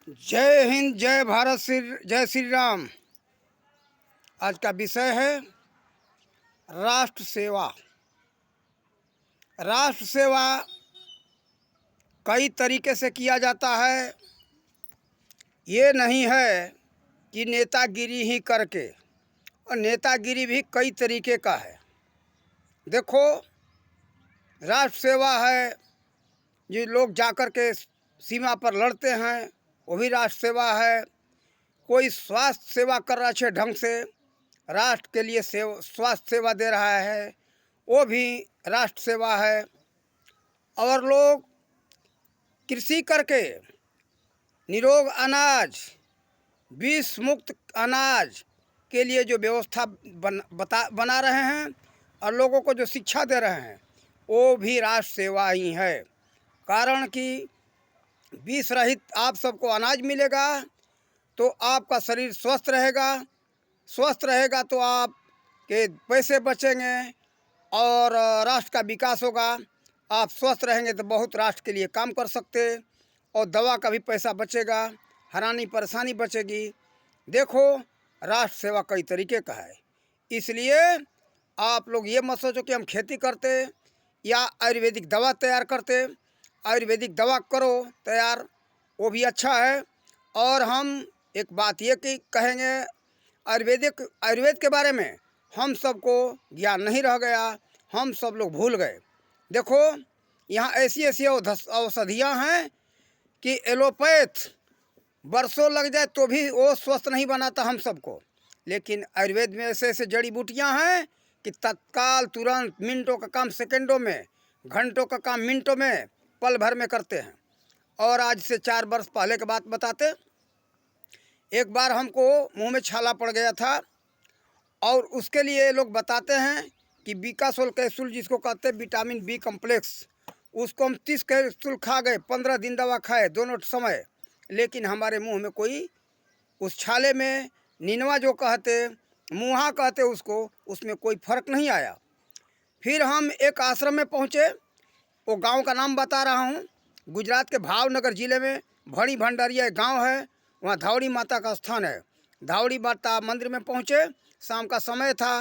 जय हिंद, जय भारत, जय श्री राम। आज का विषय है राष्ट्र सेवा। राष्ट्र सेवा कई तरीके से किया जाता है। ये नहीं है कि नेतागिरी ही करके, और नेतागिरी भी कई तरीके का है। देखो, राष्ट्र सेवा है जो लोग जाकर के सीमा पर लड़ते हैं, वो भी राष्ट्र सेवा है। कोई स्वास्थ्य सेवा कर रहा अच्छे ढंग से, राष्ट्र के लिए स्वास्थ्य सेवा दे रहा है, वो भी राष्ट्र सेवा है। और लोग कृषि करके निरोग अनाज, विष मुक्त अनाज के लिए जो व्यवस्था बना रहे हैं और लोगों को जो शिक्षा दे रहे हैं, वो भी राष्ट्र सेवा ही है। कारण कि विष रहित आप सबको अनाज मिलेगा तो आपका शरीर स्वस्थ रहेगा। स्वस्थ रहेगा तो आपके पैसे बचेंगे और राष्ट्र का विकास होगा। आप स्वस्थ रहेंगे तो बहुत राष्ट्र के लिए काम कर सकते, और दवा का भी पैसा बचेगा, हैरानी परेशानी बचेगी। देखो, राष्ट्र सेवा कई तरीके का है। इसलिए आप लोग ये मत सोचो कि हम खेती करते या आयुर्वेदिक दवा तैयार करते। आयुर्वेदिक दवा करो तैयार, वो भी अच्छा है। और हम एक बात ये कि कहेंगे, आयुर्वेद के बारे में हम सबको ज्ञान नहीं रह गया, हम सब लोग भूल गए। देखो, यहाँ ऐसी ऐसी औषधियाँ हैं कि एलोपैथ बरसों लग जाए तो भी वो स्वस्थ नहीं बनाता हम सबको। लेकिन आयुर्वेद में ऐसे ऐसे जड़ी बूटियाँ हैं कि तत्काल तुरंत मिनटों का काम सेकंडों में, घंटों का काम मिनटों में, पल भर में करते हैं। और आज से 4 वर्ष पहले की बात बताते। एक बार हमको मुंह में छाला पड़ गया था, और उसके लिए लोग बताते हैं कि बीकासोल कैप्सूल, जिसको कहते हैं विटामिन बी कम्प्लेक्स, उसको हम 30 कैप्सूल खा गए। 15 दिन दवा खाए दोनों समय, लेकिन हमारे मुंह में कोई, उस छाले में निनवा जो कहते, मुँहा कहते उसको, उसमें कोई फर्क नहीं आया। फिर हम एक आश्रम में पहुँचे। वो गांव का नाम बता रहा हूँ, गुजरात के भावनगर ज़िले में भड़ी भंडारिया एक गाँव है, वहाँ धावड़ी माता का स्थान है। धावड़ी माता मंदिर में पहुँचे, शाम का समय था।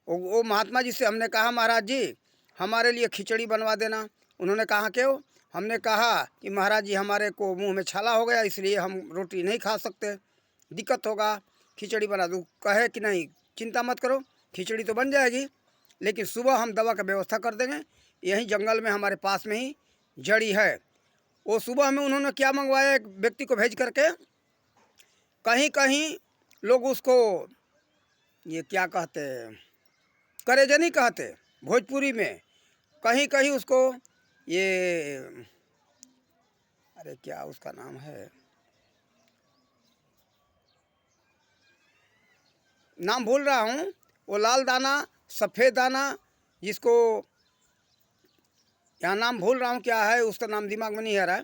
वो महात्मा जी से हमने कहा, महाराज जी हमारे लिए खिचड़ी बनवा देना। उन्होंने कहा क्यों? हमने कहा कि महाराज जी हमारे को मुंह में छाला हो गया, इसलिए हम रोटी नहीं खा सकते, दिक्कत होगा, खिचड़ी बना दूँ। कहे कि नहीं, चिंता मत करो, खिचड़ी तो बन जाएगी, लेकिन सुबह हम दवा का व्यवस्था कर देंगे। यहीं जंगल में हमारे पास में ही जड़ी है। वो सुबह में उन्होंने क्या मंगवाया, एक व्यक्ति को भेज करके, कहीं कहीं लोग उसको ये क्या कहते हैं, करेजनी कहते भोजपुरी में, कहीं कहीं उसको ये, अरे क्या उसका नाम है, नाम भूल रहा हूँ। वो लाल दाना, सफ़ेद दाना, जिसको यहाँ नाम भूल रहा हूँ क्या है, उसका नाम दिमाग में नहीं आ रहा है।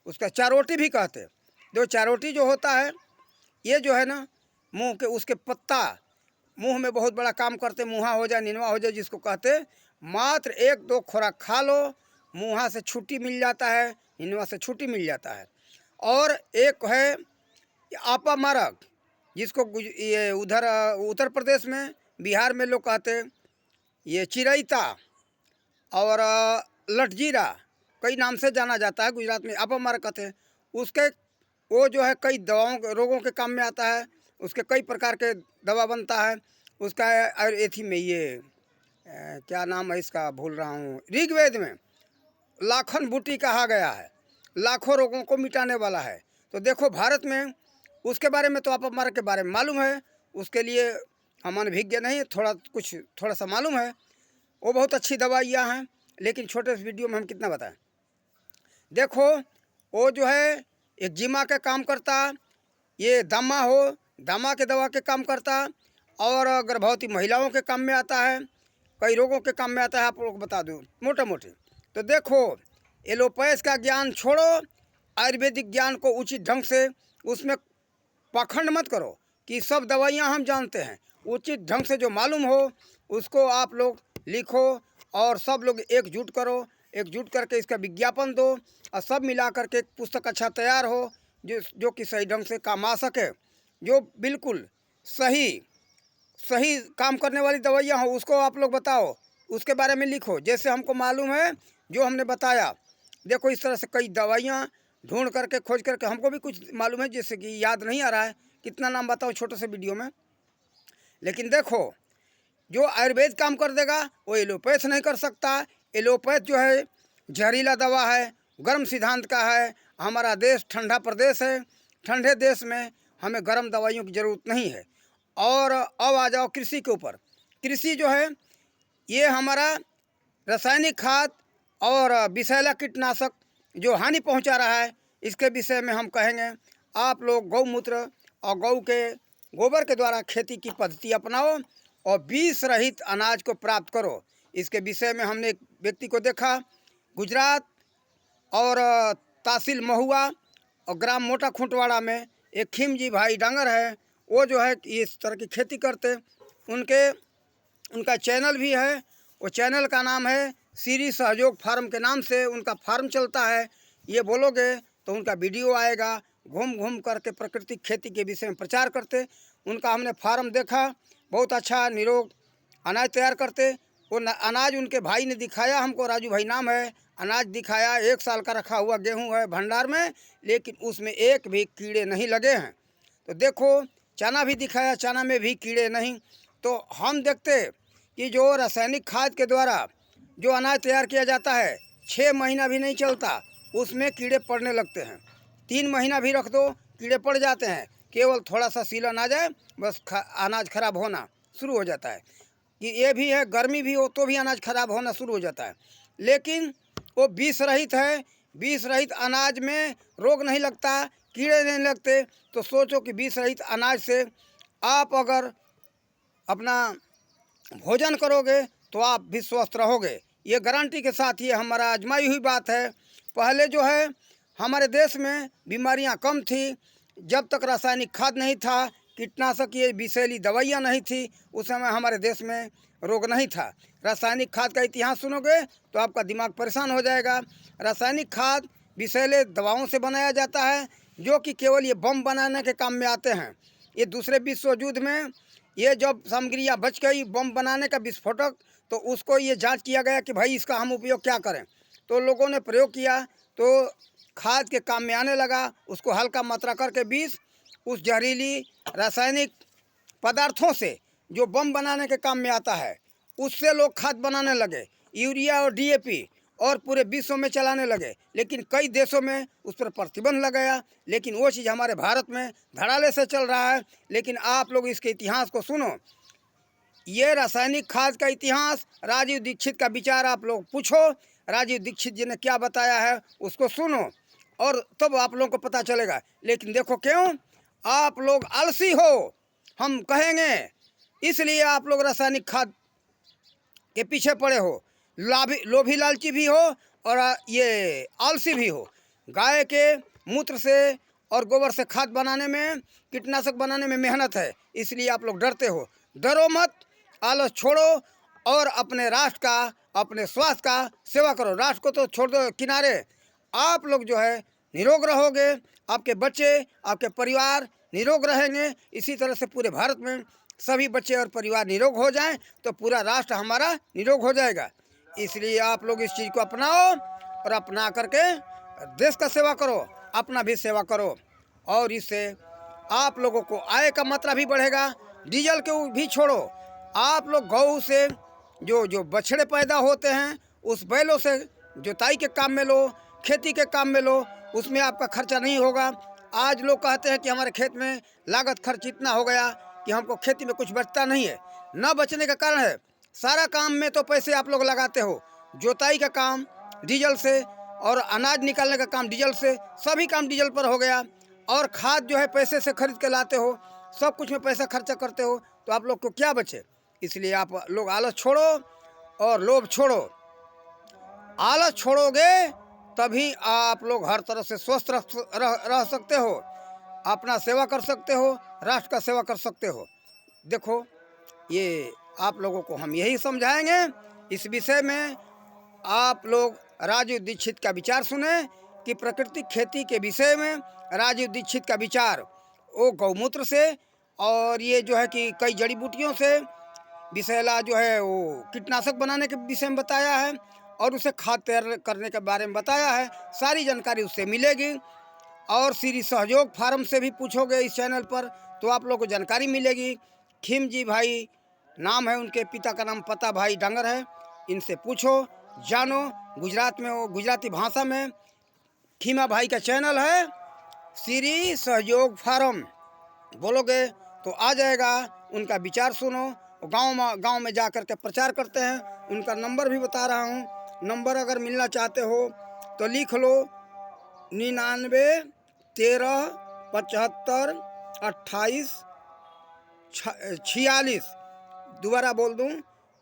उसका चारोटी भी कहते। जो चारोटी जो होता है, ये जो है ना, मुंह के उसके पत्ता मुंह में बहुत बड़ा काम करते, मुँहा हो जाए, निनवा हो जाए, जिसको कहते, मात्र 1-2 खुराक खा लो, मुँहा से छुट्टी मिल जाता है, निनवा से छुट्टी मिल जाता है। और एक है आपा मारक, जिसको ये उधर उत्तर प्रदेश में, बिहार में लोग कहते ये चिरैता, और लटजीरा, कई नाम से जाना जाता है। गुजरात में आपा मारक कहते हैं उसके। वो जो है कई दवाओं रोगों के काम में आता है, उसके कई प्रकार के दवा बनता है उसका। एथी में ये क्या नाम है इसका, भूल रहा हूँ। ऋग्वेद में लाखन बूटी कहा गया है, लाखों रोगों को मिटाने वाला है। तो देखो, भारत में उसके बारे में तो आप हमारे के बारे में मालूम है, उसके लिए हम अनभिज्ञ नहीं, थोड़ा सा मालूम है। वो बहुत अच्छी दवाइयाँ हैं, लेकिन छोटे से वीडियो में हम कितना बताएं। देखो, वो जो है एक जिमा का काम करता, ये दमा हो, दमा के दवा के काम करता, और गर्भवती महिलाओं के काम में आता है, कई रोगों के काम में आता है। आप लोग बता दूँ मोटे मोटे। तो देखो, एलोपैथ का ज्ञान छोड़ो, आयुर्वेदिक ज्ञान को उचित ढंग से, उसमें पाखंड मत करो कि सब दवाइयाँ हम जानते हैं। उचित ढंग से जो मालूम हो उसको आप लोग लिखो, और सब लोग एकजुट करो, एकजुट करके इसका विज्ञापन दो, और सब मिला करके एक पुस्तक अच्छा तैयार हो, जो कि सही ढंग से काम आ सके, जो बिल्कुल सही सही काम करने वाली दवाइयाँ हो उसको आप लोग बताओ, उसके बारे में लिखो। जैसे हमको मालूम है जो हमने बताया, देखो इस तरह से कई दवाइयाँ ढूंढ करके खोज करके हमको भी कुछ मालूम है, जैसे कि याद नहीं आ रहा है, कितना नाम बताओ छोटे से वीडियो में। लेकिन देखो जो आयुर्वेद काम कर देगा वो एलोपैथ नहीं कर सकता। एलोपैथ जो है जहरीला दवा है, गर्म सिद्धांत का है। हमारा देश ठंडा प्रदेश है, ठंडे देश में हमें गर्म दवाइयों की ज़रूरत नहीं है। और अब आ जाओ कृषि के ऊपर। कृषि जो है ये हमारा रासायनिक खाद और विषैला कीटनाशक जो हानि पहुंचा रहा है, इसके विषय में हम कहेंगे आप लोग गौमूत्र और गौ के गोबर के द्वारा खेती की पद्धति अपनाओ और विष रहित अनाज को प्राप्त करो। इसके विषय में हमने एक व्यक्ति को देखा गुजरात और तहसील महुआ और ग्राम मोटा खुंटवाड़ा में एक खिमजी भाई डांगर है, वो जो है इस तरह की खेती करते। उनका चैनल भी है, वो चैनल का नाम है श्री सहयोग फार्म के नाम से उनका फार्म चलता है। ये बोलोगे तो उनका वीडियो आएगा, घूम घूम करके प्राकृतिक खेती के विषय में प्रचार करते। उनका हमने फार्म देखा, बहुत अच्छा निरोग अनाज तैयार करते। वो अनाज उनके भाई ने दिखाया हमको, राजू भाई नाम है, अनाज दिखाया 1 साल का रखा हुआ गेहूं है भंडार में, लेकिन उसमें एक भी कीड़े नहीं लगे हैं। तो देखो चना भी दिखाया, चना में भी कीड़े नहीं। तो हम देखते कि जो रासायनिक खाद के द्वारा जो अनाज तैयार किया जाता है 6 महीना भी नहीं चलता उसमें कीड़े पड़ने लगते हैं। 3 महीना भी रख दो कीड़े पड़ जाते हैं, केवल थोड़ा सा सीलन आ जाए बस अनाज खराब होना शुरू हो जाता है। कि ये भी है गर्मी भी हो तो भी अनाज खराब होना शुरू हो जाता है। लेकिन वो विष रहित है, विष रहित अनाज में रोग नहीं लगता, कीड़े नहीं लगते। तो सोचो कि विष रहित अनाज से आप अगर अपना भोजन करोगे तो आप भी स्वस्थ रहोगे। ये गारंटी के साथ ये हमारा आजमाई हुई बात है। पहले जो है हमारे देश में बीमारियां कम थी, जब तक रासायनिक खाद नहीं था, कीटनाशक ये विषैली दवाइयाँ नहीं थी, उस समय हमारे देश में रोग नहीं था। रासायनिक खाद का इतिहास सुनोगे तो आपका दिमाग परेशान हो जाएगा। रासायनिक खाद विषैले दवाओं से बनाया जाता है, जो कि केवल ये बम बनाने के काम में आते हैं। ये दूसरे विश्व युद्ध में ये जब सामग्रियाँ बच गई बम बनाने का विस्फोटक, तो उसको ये जांच किया गया कि भाई इसका हम उपयोग क्या करें। तो लोगों ने प्रयोग किया तो खाद के काम में आने लगा। उसको हल्का मात्रा करके विष उस जहरीली रासायनिक पदार्थों से जो बम बनाने के काम में आता है उससे लोग खाद बनाने लगे, यूरिया और डीएपी, और पूरे विश्व में चलाने लगे। लेकिन कई देशों में उस पर प्रतिबंध लगाया, लेकिन वो चीज़ हमारे भारत में धड़ाले से चल रहा है। लेकिन आप लोग इसके इतिहास को सुनो, ये रासायनिक खाद का इतिहास राजीव दीक्षित का विचार आप लोग पूछो, राजीव दीक्षित जी ने क्या बताया है उसको सुनो और तब आप लोगों को पता चलेगा। लेकिन देखो क्यों आप लोग आलसी हो, हम कहेंगे इसलिए आप लोग रासायनिक खाद के पीछे पड़े हो, लोभी लालची भी हो और ये आलसी भी हो। गाय के मूत्र से और गोबर से खाद बनाने में, कीटनाशक बनाने में मेहनत है, इसलिए आप लोग डरते हो। डरो मत, आलस छोड़ो और अपने राष्ट्र का, अपने स्वास्थ्य का सेवा करो। राष्ट्र को तो छोड़ दो किनारे, आप लोग जो है निरोग रहोगे, आपके बच्चे, आपके परिवार निरोग रहेंगे। इसी तरह से पूरे भारत में सभी बच्चे और परिवार निरोग हो जाएं तो पूरा राष्ट्र हमारा निरोग हो जाएगा। इसलिए आप लोग इस चीज़ को अपनाओ और अपना करके देश का सेवा करो, अपना भी सेवा करो, और इससे आप लोगों को आय का मात्रा भी बढ़ेगा। डीजल के भी छोड़ो, आप लोग गौ से जो बछड़े पैदा होते हैं उस बैलों से जुताई के काम में लो, खेती के काम में लो, उसमें आपका खर्चा नहीं होगा। आज लोग कहते हैं कि हमारे खेत में लागत खर्च इतना हो गया कि हमको खेती में कुछ बचता नहीं है। न बचने का कारण है सारा काम में तो पैसे आप लोग लगाते हो, जोताई का काम डीजल से और अनाज निकालने का काम डीजल से, सभी काम डीजल पर हो गया। और खाद जो है पैसे से खरीद के लाते हो, सब कुछ में पैसा खर्चा करते हो, तो आप लोग को क्या बचे। इसलिए आप लोग आलस छोड़ो और लोभ छोड़ो। आलस छोड़ोगे तभी आप लोग हर तरह से स्वस्थ रह सकते हो, अपना सेवा कर सकते हो, राष्ट्र का सेवा कर सकते हो। देखो ये आप लोगों को हम यही समझाएंगे। इस विषय में आप लोग राजीव दीक्षित का विचार सुने कि प्राकृतिक खेती के विषय में राजीव दीक्षित का विचार वो गौमूत्र से और ये जो है कि कई जड़ी बूटियों से विषैला जो है वो कीटनाशक बनाने के विषय में बताया है और उसे खाद तैयार करने के बारे में बताया है। सारी जानकारी उससे मिलेगी। और श्री सहयोग फार्म से भी पूछोगे इस चैनल पर तो आप लोगों को जानकारी मिलेगी। खिमजी भाई नाम है उनके, पिता का नाम पता भाई डांगर है। इनसे पूछो, जानो। गुजरात में वो गुजराती भाषा में खीमा भाई का चैनल है श्री सहयोग फार्म, बोलोगे तो आ जाएगा। उनका विचार सुनो। गांव में जा कर के प्रचार करते हैं। उनका नंबर भी बता रहा हूँ। नंबर अगर मिलना चाहते हो तो लिख लो 99 13 75 28 46। दोबारा बोल दूँ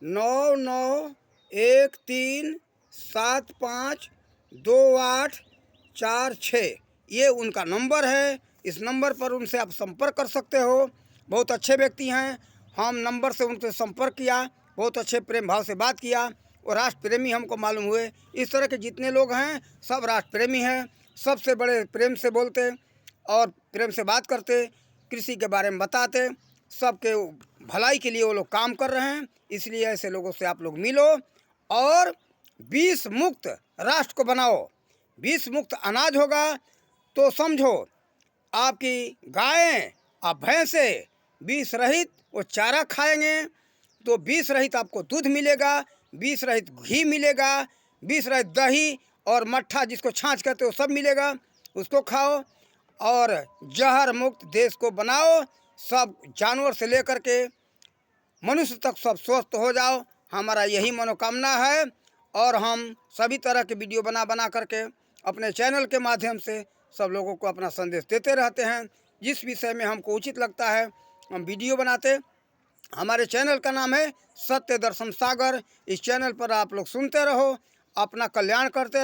9913752846। ये उनका नंबर है। इस नंबर पर उनसे आप संपर्क कर सकते हो। बहुत अच्छे व्यक्ति हैं। हम नंबर से उनसे संपर्क किया, बहुत अच्छे प्रेम भाव से बात किया। वो राष्ट्र प्रेमी हमको मालूम हुए। इस तरह के जितने लोग हैं सब राष्ट्र प्रेमी हैं। सबसे बड़े प्रेम से बोलते और प्रेम से बात करते, कृषि के बारे में बताते, सबके भलाई के लिए वो लोग काम कर रहे हैं। इसलिए ऐसे लोगों से आप लोग मिलो और विष मुक्त राष्ट्र को बनाओ। विष मुक्त अनाज होगा तो समझो आपकी गायें और भैंसें विष रहित वो चारा खाएंगे तो विष रहित आपको दूध मिलेगा, विष रहित घी मिलेगा, विष रहित दही और मट्ठा जिसको छाछ कहते हो सब मिलेगा। उसको खाओ और जहर मुक्त देश को बनाओ। सब जानवर से लेकर के मनुष्य तक सब स्वस्थ हो जाओ। हमारा यही मनोकामना है। और हम सभी तरह के वीडियो बना करके अपने चैनल के माध्यम से सब लोगों को अपना संदेश देते रहते हैं। जिस विषय में हमको उचित लगता है हम वीडियो बनाते। हमारे चैनल का नाम है सत्य दर्शन सागर। इस चैनल पर आप लोग सुनते रहो, अपना कल्याण करते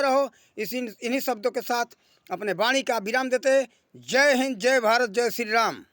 रहो। इन्हीं शब्दों के साथ अपने वाणी का विराम देते। जय हिंद, जय भारत, जय श्री राम।